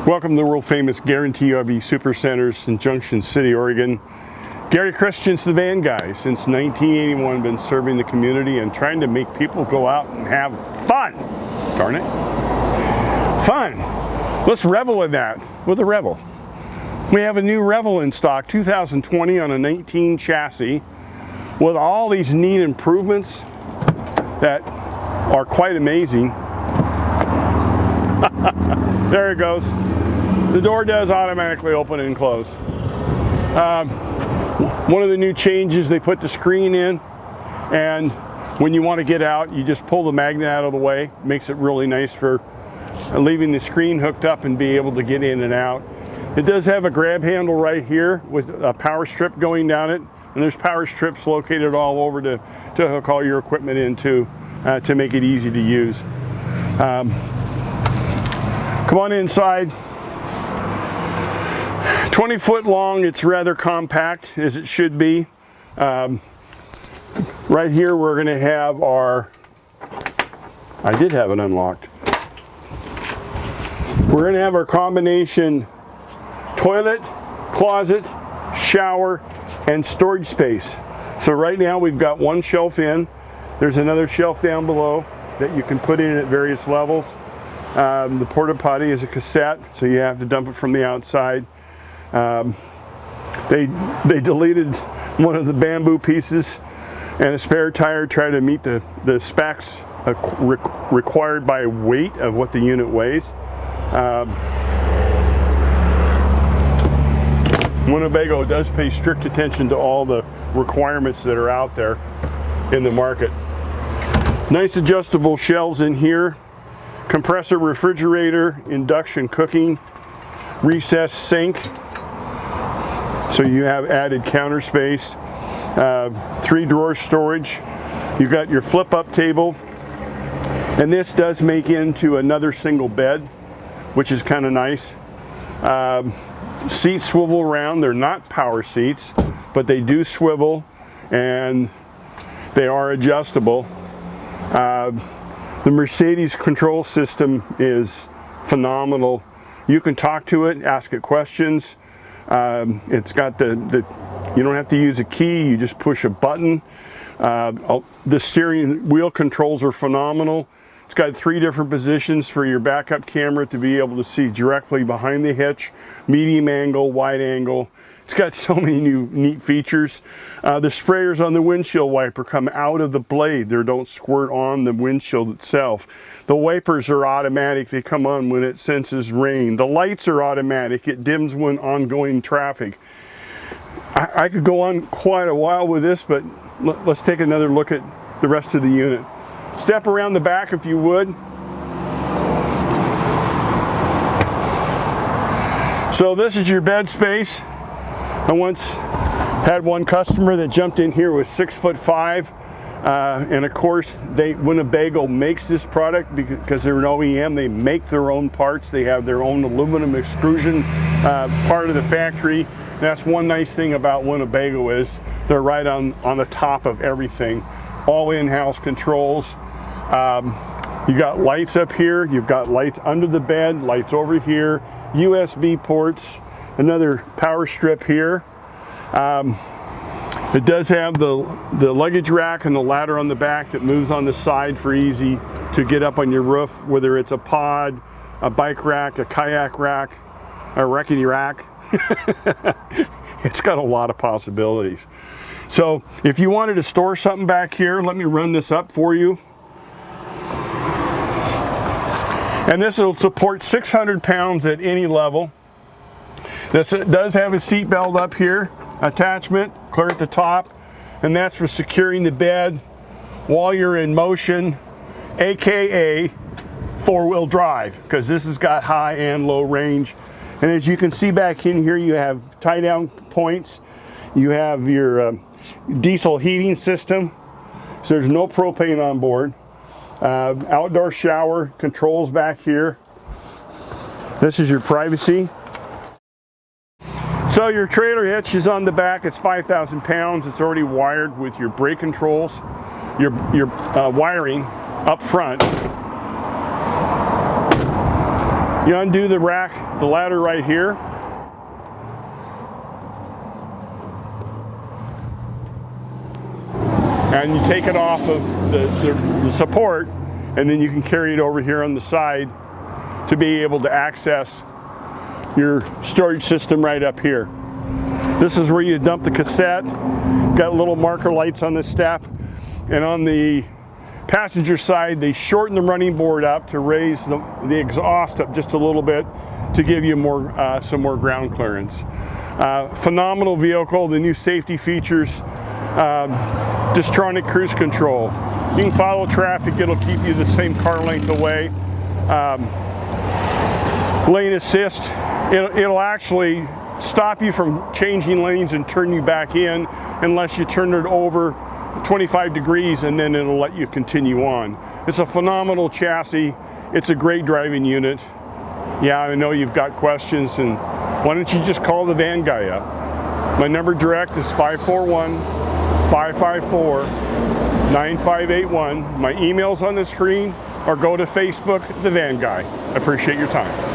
Welcome to the world famous Guaranty RV Supercenters in Junction City, Oregon. Gary.Christiance, the van guy, since 1981, been serving the community and trying to make people go out and have fun. Darn it. Fun. Let's revel in that with a Revel. We have a new Revel in stock, 2020 on a 19 chassis with all these neat improvements that are quite amazing. There it goes. The door does automatically open and close. One of the new changes, they put the screen in, and when you want to get out, you just pull the magnet out of the way. Makes it really nice for leaving the screen hooked up and be able to get in and out. It does have a grab handle right here with a power strip going down it, and there's power strips located all over to hook all your equipment into to make it easy to use. Come on inside. 20 foot long, it's rather compact as it should be. Right here we're going to have our, I did have it unlocked. We're going to have our combination toilet, closet, shower, and storage space. So right now we've got one shelf in. There's another shelf down below that you can put in at various levels. The porta potty is a cassette, so you have to dump it from the outside. They deleted one of the bamboo pieces and a spare tire, try to meet the specs required by weight of what the unit weighs. Winnebago does pay strict attention to all the requirements that are out there in the market. Nice adjustable shelves in here. Compressor refrigerator, induction cooking, recessed sink. So you have added counter space, 3 drawer storage. You've got your flip up table, and this does make into another single bed, which is kind of nice. Seats swivel around. They're not power seats, but they do swivel and they are adjustable. The Mercedes control system is phenomenal. You can talk to it, ask it questions. It's got you don't have to use a key, you just push a button. The steering wheel controls are phenomenal. It's got 3 different positions for your backup camera to be able to see directly behind the hitch, medium angle, wide angle. It's got so many new neat features. The sprayers on the windshield wiper come out of the blade. They don't squirt on the windshield itself. The wipers are automatic. They come on when it senses rain. The lights are automatic. It dims when ongoing traffic. I could go on quite a while with this, but let's take another look at the rest of the unit. Step around the back if you would. So this is your bed space. I once had one customer that jumped in here with 6'5", and of course Winnebago makes this product because they're an OEM. They make their own parts. They have their own aluminum extrusion part of the factory. That's one nice thing about Winnebago is they're right on the top of everything. All in-house controls. You got lights up here. You've got lights under the bed, lights over here, USB ports. Another power strip here. It does have the luggage rack and the ladder on the back that moves on the side for easy to get up on your roof, whether it's a pod, a bike rack, a kayak rack, a rickety rack. It's got a lot of possibilities. So if you wanted to store something back here, let me run this up for you. And this will support 600 pounds at any level. This does have a seat belt up here, attachment, clear at the top, and that's for securing the bed while you're in motion, aka 4-wheel drive, because this has got high and low range. And as you can see back in here, you have tie-down points. You have your diesel heating system, so there's no propane on board. Outdoor shower controls back here. This is your privacy. So your trailer hitch is on the back. It's 5,000 pounds. It's already wired with your brake controls, your wiring up front. You undo the rack, the ladder right here. And you take it off of the support, and then you can carry it over here on the side to be able to access your storage system right up here. This is where you dump the cassette. Got little marker lights on this step. And on the passenger side, they shorten the running board up to raise the exhaust up just a little bit to give you some more ground clearance. Phenomenal vehicle. The new safety features, Distronic cruise control. You can follow traffic. It'll keep you the same car length away. Lane assist. It'll actually stop you from changing lanes and turn you back in unless you turn it over 25 degrees, and then it'll let you continue on. It's a phenomenal chassis. It's a great driving unit. Yeah, I know you've got questions, and why don't you just call the van guy up? My number direct is 541-554-9581. My email's on the screen, or go to Facebook, The Van Guy. I appreciate your time.